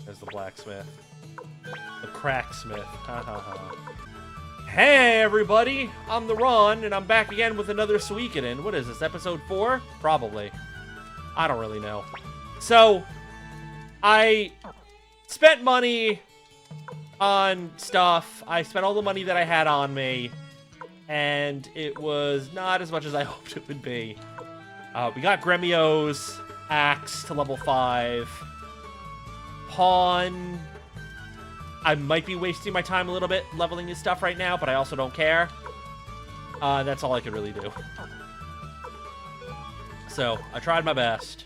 There's the blacksmith. The cracksmith. Ha ha ha. Hey everybody! I'm the Ron, and I'm back again with another Suikoden. What is this, episode 4? Probably. I don't really know. So, I spent money on stuff. I spent all the money that I had on me, and it was not as much as I hoped it would be. We got Gremio's axe to level 5. Pawn. I might be wasting my time a little bit leveling his stuff right now, but I also don't care. That's all I could really do. So, I tried my best.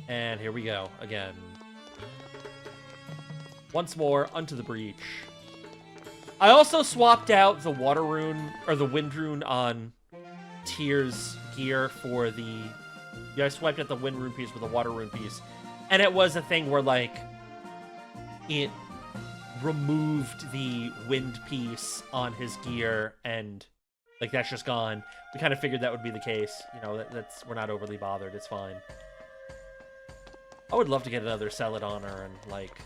And here we go, again. Once more, unto the breach. I also swapped out the water rune, or the wind rune on Tyr's gear for the... Yeah, I swiped out the wind rune piece with the water rune piece. And it was a thing where, like, it removed the wind piece on his gear, and, like, that's just gone. We kind of figured that would be the case. You know, that's we're not overly bothered. It's fine. I would love to get another Celadonner and, like...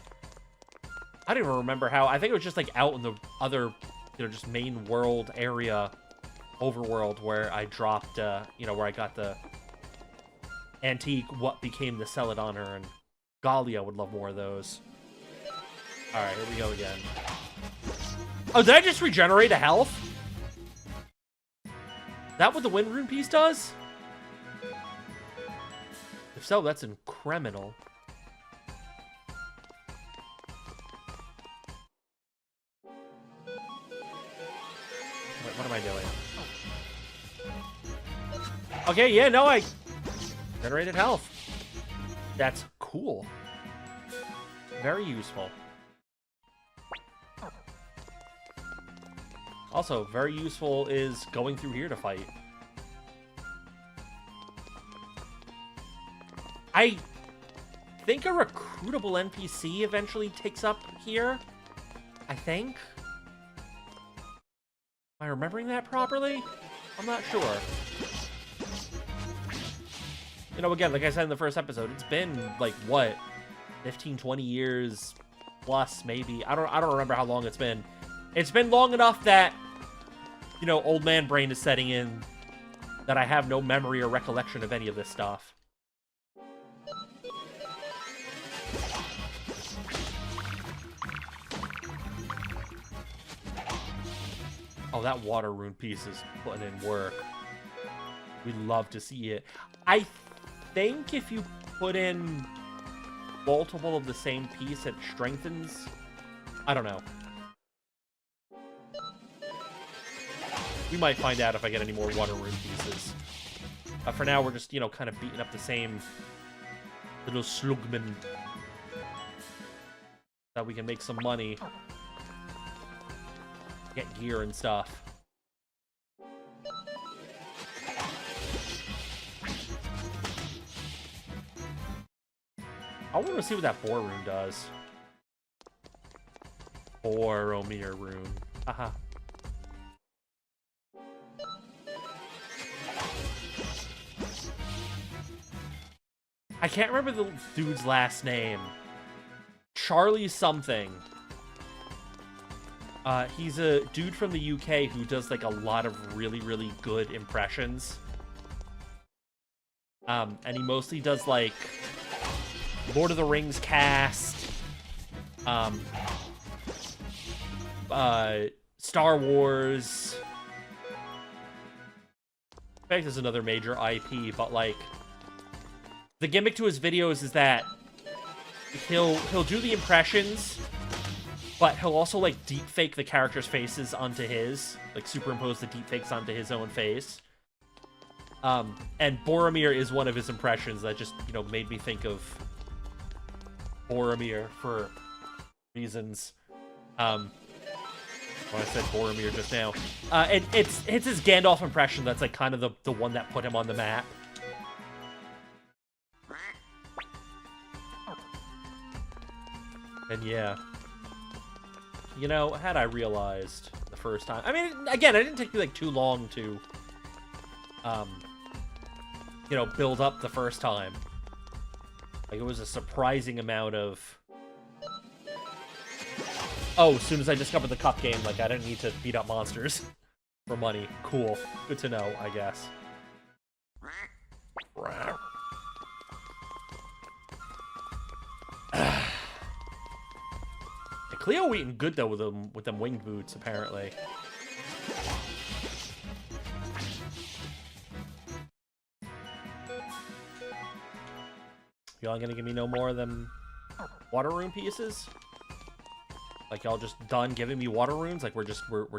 I don't even remember how. I think it was just, like, out in the other, you know, just main world area, overworld, where I dropped, you know, where I got the antique, what became the Celadonner, and Galia would love more of those. Alright, here we go again. Oh, did I just regenerate a health? Is that what the wind rune piece does? If so, that's criminal. Wait, what am I doing? Okay, yeah, no, I generated health. That's cool. Very useful. Also, very useful is going through here to fight. I think a recruitable NPC eventually takes up here. I think. Am I remembering that properly? I'm not sure. You know, again, like I said in the first episode, it's been, like, what? 15, 20 years plus, maybe. I don't remember how long it's been. It's been long enough that, you know, old man brain is setting in, that I have no memory or recollection of any of this stuff. Oh, that water rune piece is putting in work. We'd love to see it. I think if you put in multiple of the same piece, it strengthens. I don't know. We might find out if I get any more water rune pieces. For now, we're just, you know, kind of beating up the same little slugman. That we can make some money. Get gear and stuff. I want to see what that boar rune does. Boromir rune. Haha. I can't remember the dude's last name. Charlie something. He's a dude from the UK who does, like, a lot of really, really good impressions. And he mostly does, like, Lord of the Rings cast, Star Wars. In fact, there's another major IP, but, like, the gimmick to his videos is that he'll do the impressions, but he'll also, like, deepfake the characters' faces onto his, like, superimpose the deepfakes onto his own face. And Boromir is one of his impressions that just, you know, made me think of Boromir for reasons. When I said Boromir just now. It's his Gandalf impression that's, like, kind of the one that put him on the map. And yeah. You know, had I realized the first time... I mean, again, it didn't take me, like, too long to, you know, build up the first time. Like, it was a surprising amount of... Oh, as soon as I discovered the cup game, like, I didn't need to beat up monsters for money. Cool. Good to know, I guess. Cleo eating good, though, with them winged boots, apparently. Y'all gonna give me no more of them water rune pieces? Like, y'all just done giving me water runes? Like, we're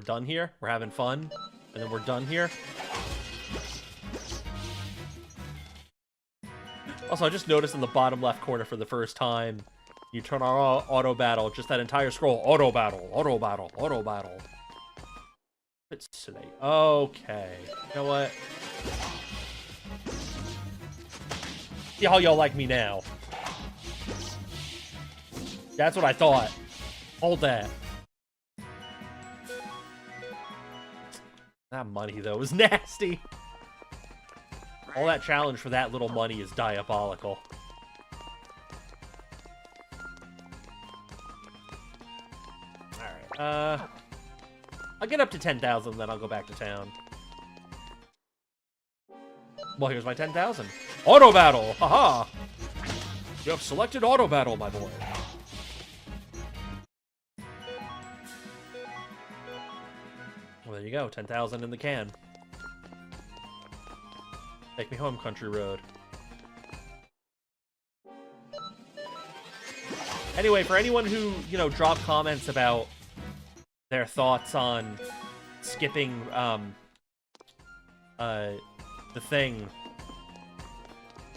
done here? We're having fun? And then we're done here? Also, I just noticed in the bottom left corner for the first time, you turn on auto battle, just that entire scroll. Auto battle, auto battle, auto battle. It's today. Okay. You know what? See how y'all like me now. That's what I thought. Hold that. That money, though, is nasty. All that challenge for that little money is diabolical. Alright, I'll get up to 10,000, then I'll go back to town. Well, here's my 10,000. Auto battle! Haha! You have selected auto battle, my boy. Well, there you go. 10,000 in the can. Take me home, country road. Anyway, for anyone who, you know, dropped comments about their thoughts on skipping, the thing,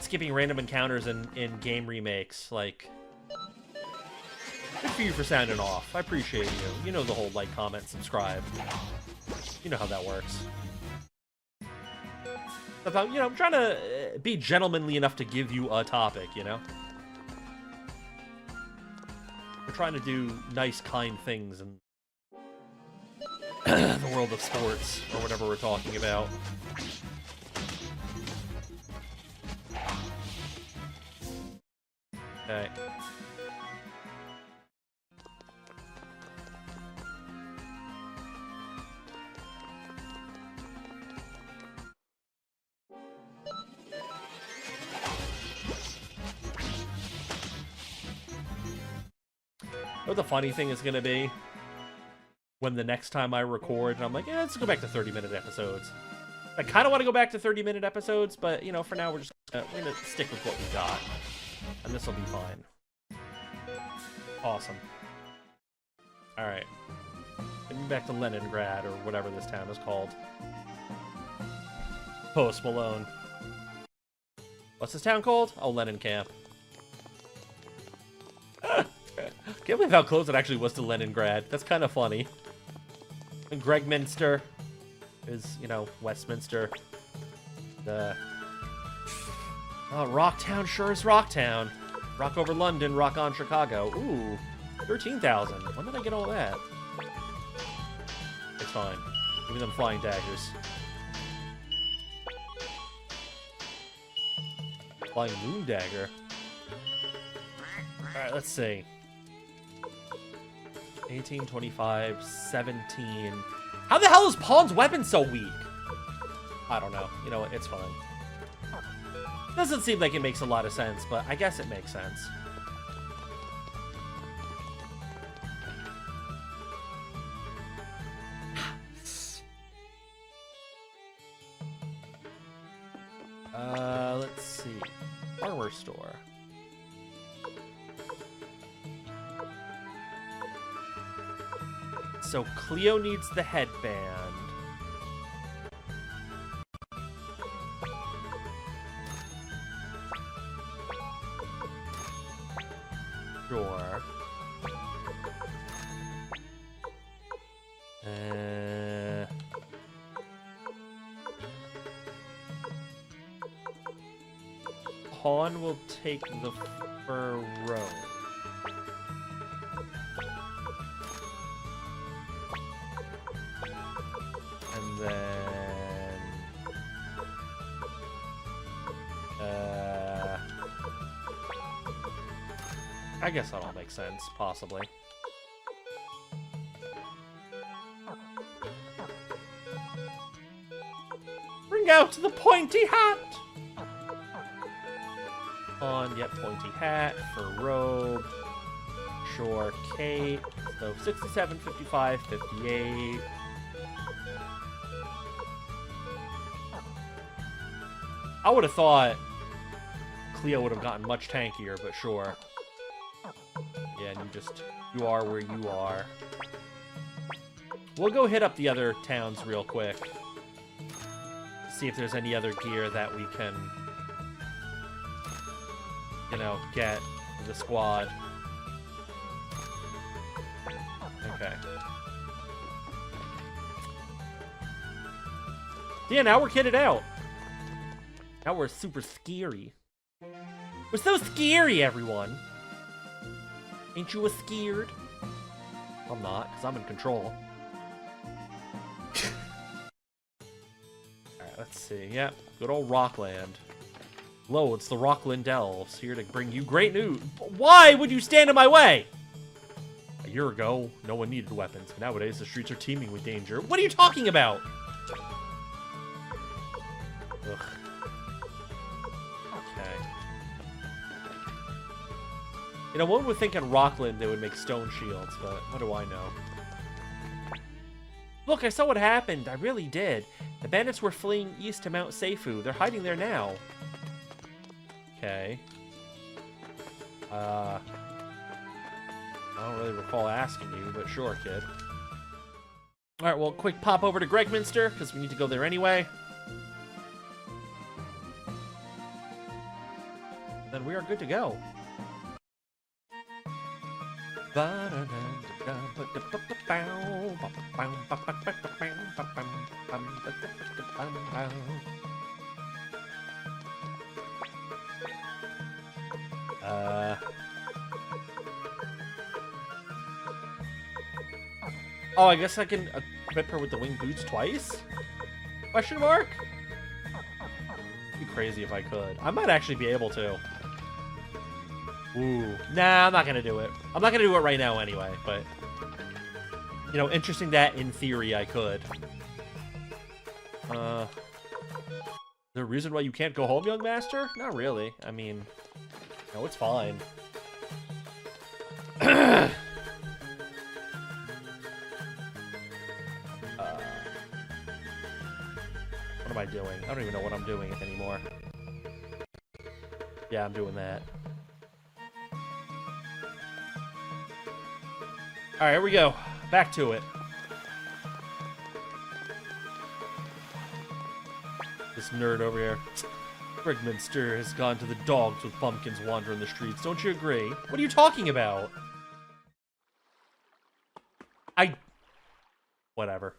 skipping random encounters in game remakes, like, good for you for sounding off. I appreciate you. You know the whole like, comment, subscribe. You know how that works. So, you know, I'm trying to be gentlemanly enough to give you a topic, you know? We're trying to do nice, kind things in the world of sports, or whatever we're talking about. Okay. What the funny thing is gonna be when the next time I record, and I'm like, yeah, let's go back to 30-minute episodes. I kind of want to go back to 30-minute episodes, but, you know, for now, we're gonna stick with what we got. And this will be fine. Awesome. Alright. Getting back to Leningrad, or whatever this town is called. Post Malone. What's this town called? Oh, Lenin Camp. Can't believe how close it actually was to Leningrad. That's kind of funny. And Gregminster is, you know, Westminster. The... Oh, Rocktown sure is Rocktown. Rock over London, rock on Chicago. Ooh, 13,000. When did I get all that? It's fine. Give me them flying daggers. Flying moon dagger. Alright, let's see. 18, 25, 17. How the hell is Pawn's weapon so weak? I don't know. You know what? It's fine. Doesn't seem like it makes a lot of sense, but I guess it makes sense. Let's see. Armor store. So Cleo needs the headband. Sure. Pawn will take the fur robe. And then... I guess that all makes sense, possibly. Bring out the pointy hat! On, yep, pointy hat for robe. Sure, cape. So 67, 55, 58. I would have thought Cleo would have gotten much tankier, but sure. Yeah, and you are where you are. We'll go hit up the other towns real quick. See if there's any other gear that we can, you know, get for the squad. Okay. Yeah, now we're kitted out. Now we're super scary. We're so scary, everyone. Ain't you scared? I'm not, because I'm in control. Alright, let's see. Yep, good old Rockland. Hello, it's the Rockland Elves, here to bring you great news. Why would you stand in my way? A year ago, no one needed weapons. Nowadays, the streets are teeming with danger. What are you talking about? Ugh. Okay. You know, one would think in Rockland they would make stone shields, but what do I know? Look, I saw what happened. I really did. The bandits were fleeing east to Mount Seifu. They're hiding there now. Okay. I don't really recall asking you, but sure, kid. Alright, well, quick pop over to Gregminster, because we need to go there anyway. Then we are good to go. Oh, I guess I can equip her with the winged boots twice? Question mark? It'd be crazy if I could. I might actually be able to. Ooh. Nah, I'm not gonna do it. I'm not gonna do it right now anyway, but... You know, interesting that in theory I could. Is there a reason why you can't go home, young master? Not really. I mean... No, it's fine. What am I doing? I don't even know what I'm doing anymore. Yeah, I'm doing that. Alright, here we go. Back to it. This nerd over here. Gregminster has gone to the dogs with pumpkins wandering the streets. Don't you agree? What are you talking about? Whatever.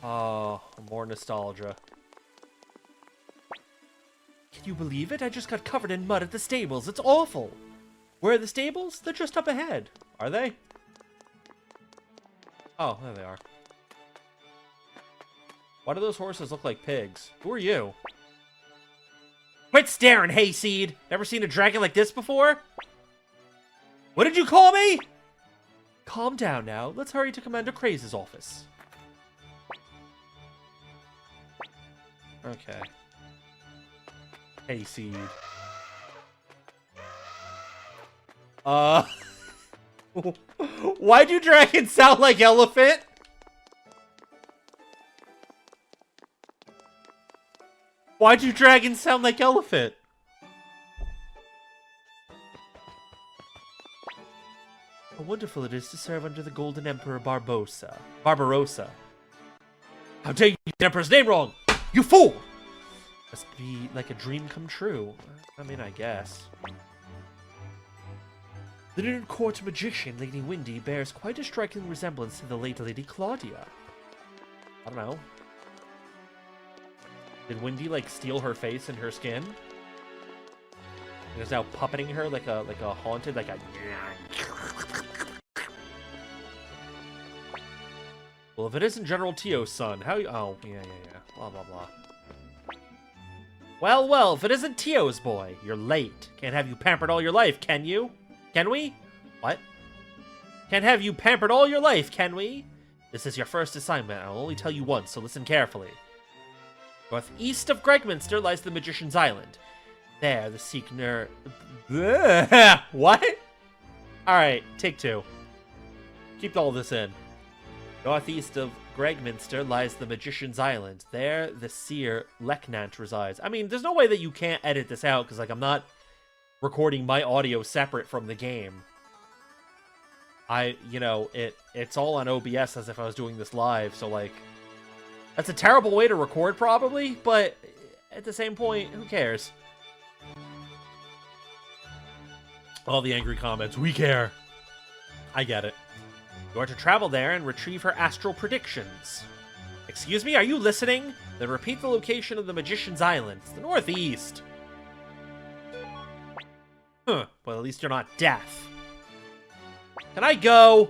Oh, more nostalgia. Can you believe it? I just got covered in mud at the stables. It's awful. Where are the stables? They're just up ahead. Are they? Oh, there they are. Why do those horses look like pigs? Who are you? Quit staring, hayseed! Never seen a dragon like this before? What did you call me? Calm down now. Let's hurry to Commander Craze's office. Okay. Hayseed. Why do dragons sound like elephant? Why do dragons sound like elephant? How wonderful it is to serve under the Golden Emperor Barbarossa. How dare you get the Emperor's name wrong? You fool! Must be like a dream come true. I mean, I guess. The new court magician, Lady Windy, bears quite a striking resemblance to the late Lady Claudia. I don't know. Did Windy, like, steal her face and her skin? And is now puppeting her like a haunted, like a... Well, if it isn't General Tio's son, how you... Oh, yeah. Blah, blah, blah. Well, well, if it isn't Tio's boy, you're late. Can't have you pampered all your life, can you? Can we? What? Can't have you pampered all your life, can we? This is your first assignment. I'll only tell you once, so listen carefully. Northeast of Gregminster lies the Magician's Island. There, the Seeker... What? Alright, take two. Keep all this in. Northeast of Gregminster lies the Magician's Island. There, the seer Leknant resides. I mean, there's no way that you can't edit this out, because, like, I'm not recording my audio separate from the game. It's all on OBS as if I was doing this live, so, like, that's a terrible way to record, probably, but at the same point, who cares? All the angry comments, we care. I get it. You are to travel there and retrieve her astral predictions. Excuse me, are you listening? Then repeat the location of the Magician's Island. It's the northeast. Huh, well at least you're not deaf. Can I go?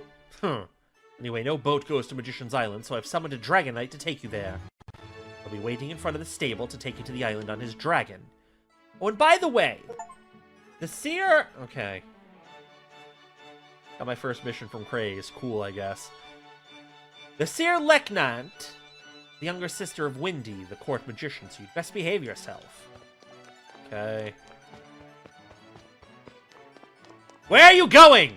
Anyway, no boat goes to Magician's Island, so I've summoned a Dragon Knight to take you there. He'll be waiting in front of the stable to take you to the island on his dragon. Oh, and by the way, the seer... Okay. Got my first mission from Craze. Cool, I guess. The seer Leknant, the younger sister of Windy, the court magician, so you'd best behave yourself. Okay. Where are you going?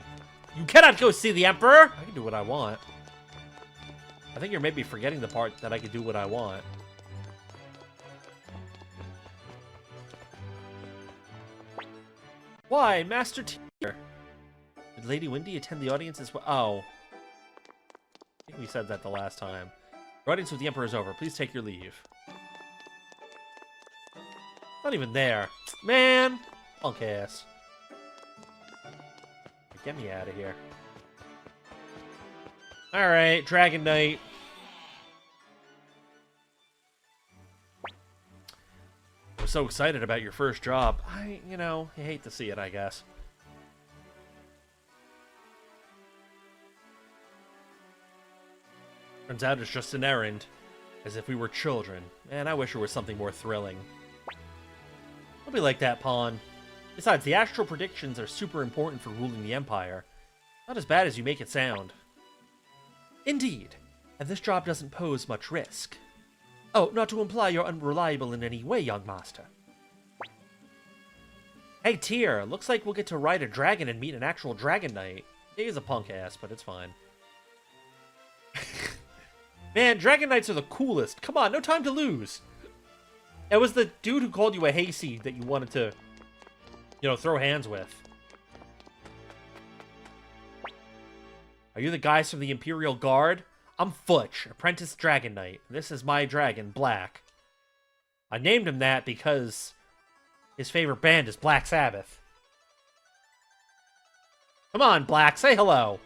You cannot go see the Emperor! I can do what I want. I think you're maybe forgetting the part that I can do what I want. Why, Master Tier? Did Lady Windy attend the audience as well? Oh. I think we said that the last time. Your audience with the Emperor is over. Please take your leave. Not even there. Man! Punk ass. Get me out of here. Alright, Dragon Knight. I'm so excited about your first job. I hate to see it, I guess. Turns out it's just an errand. As if we were children. Man, I wish it was something more thrilling. Don't be like that, Pawn. Besides, the astral predictions are super important for ruling the Empire. Not as bad as you make it sound. Indeed. And this job doesn't pose much risk. Oh, not to imply you're unreliable in any way, young master. Hey, Tyr, looks like we'll get to ride a dragon and meet an actual Dragon Knight. He is a punk ass, but it's fine. Man, Dragon Knights are the coolest. Come on, no time to lose. It was the dude who called you a hayseed that you wanted to... throw hands with. Are you the guys from the Imperial Guard? I'm Futch, Apprentice Dragon Knight. This is my dragon, Black. I named him that because his favorite band is Black Sabbath. Come on, Black, say hello.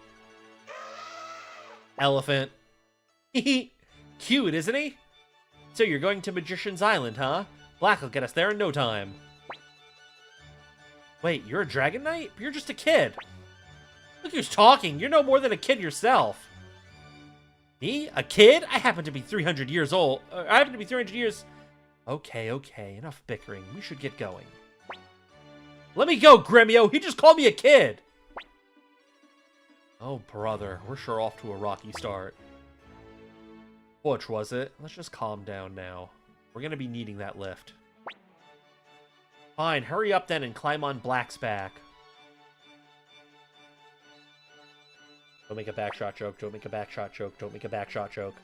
Elephant. Cute, isn't he? So you're going to Magician's Island, huh? Black will get us there in no time. Wait, you're a Dragon Knight? You're just a kid. Look who's talking. You're no more than a kid yourself. Me? A kid? I happen to be 300 years old. I happen to be 300 years... Okay, enough bickering. We should get going. Let me go, Gremio. He just called me a kid. Oh, brother. We're sure off to a rocky start. Butch, was it? Let's just calm down now. We're gonna be needing that lift. Fine, hurry up then and climb on Black's back. Don't make a backshot joke, don't make a backshot joke, don't make a backshot joke.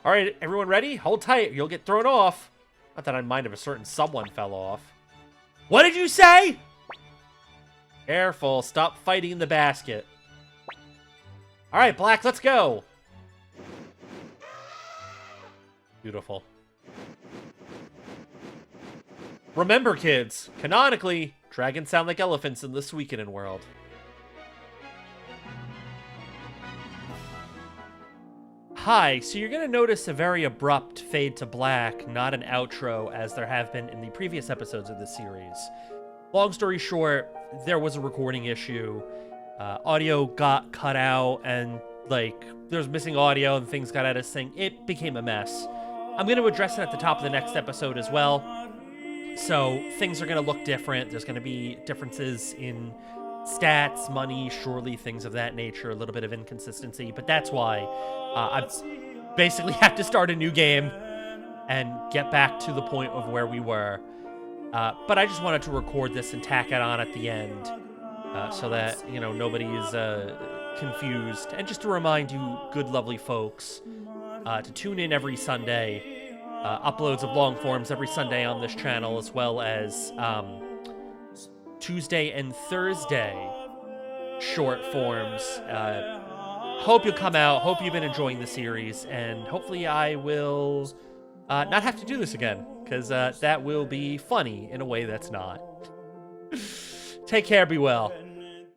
Alright, everyone ready? Hold tight, you'll get thrown off. Not that I mind if a certain someone fell off. What did you say? Careful, stop fighting in the basket. Alright, Black, let's go. Beautiful. Remember, kids, canonically, dragons sound like elephants in the Suikoden world. Hi, so you're going to notice a very abrupt fade to black, not an outro, as there have been in the previous episodes of this series. Long story short, there was a recording issue. Audio got cut out, and, there was missing audio, and things got out of sync. It became a mess. I'm going to address it at the top of the next episode as well. So things are going to look different. There's going to be differences in stats, money, surely things of that nature, a little bit of inconsistency. But that's why I basically have to start a new game and get back to the point of where we were. But I just wanted to record this and tack it on at the end so that, you know, nobody is confused. And just to remind you, good, lovely folks, to tune in every Sunday. Uploads of long forms every Sunday on this channel, as well as Tuesday and Thursday short forms. Hope you'll come out. Hope you've been enjoying the series, and hopefully I will not have to do this again, because that will be funny in a way that's not. Take care, be well.